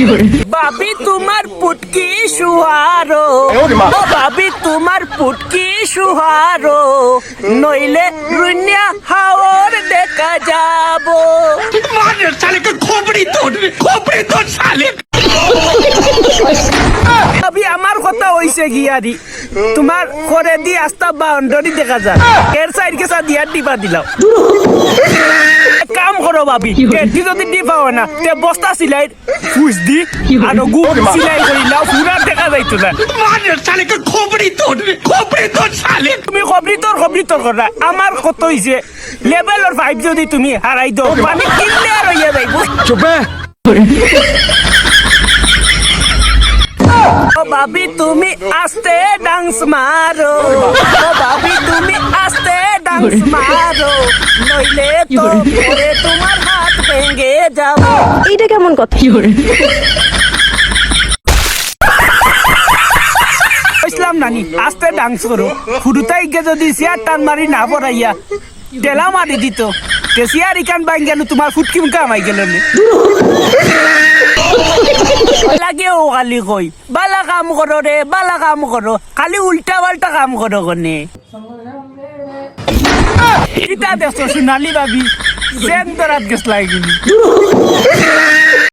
ভাবি তোমার পুটকি সুহারো, ভাবি তোমার পুটকি সুহারো, নইলে রুনিয়া হাওর দেখা যাবো। ভাবি আমার কথা হইছে গিয়ারি, তোমার করে দি আস্তা বাউন্ডারি দেখা যায়, এর সাইড কেসা দিয়া টিপা দিলাম। কাম করো ভাবি, কেটি যদি টিপা হয় না তে বস্তা সিলাই ফুস দি আর গু সিলাই করিলাও, পুরা দেখা যাইতো না। তুমি খবরি তোর করা আমার কত হইছে, লেভেলর 5 যদি তুমি হারাই দাও মানে কিনলে আর হইয়া যাইব। চুপে ও ভাবি তুমি আস্তে ডান্স মারো, ও ভাবি তুমি আস্তে ডান্স মারো, নইলে তো পরে তোমার হাত ভেঙে যাবে। এইটা কেমন কথা? ইসলাম নানি আস্তে ডান্স করো, ফুরুতাই গে যদি সিয়ার টান মারি না পড়াইয়া টেলা মারি দিত, তে সিয়ার ইকান বাইন গেল তোমার ফুটকি মুখা মাই গেল লাগে। ও খালি কই বালা কাম করো রে, বালা কাম করো, খালি উল্টা পাল্টা কাম করো কনে। ইটা দেখছো সোনালি ভাবি সেম তোরাত গেছ লাগি।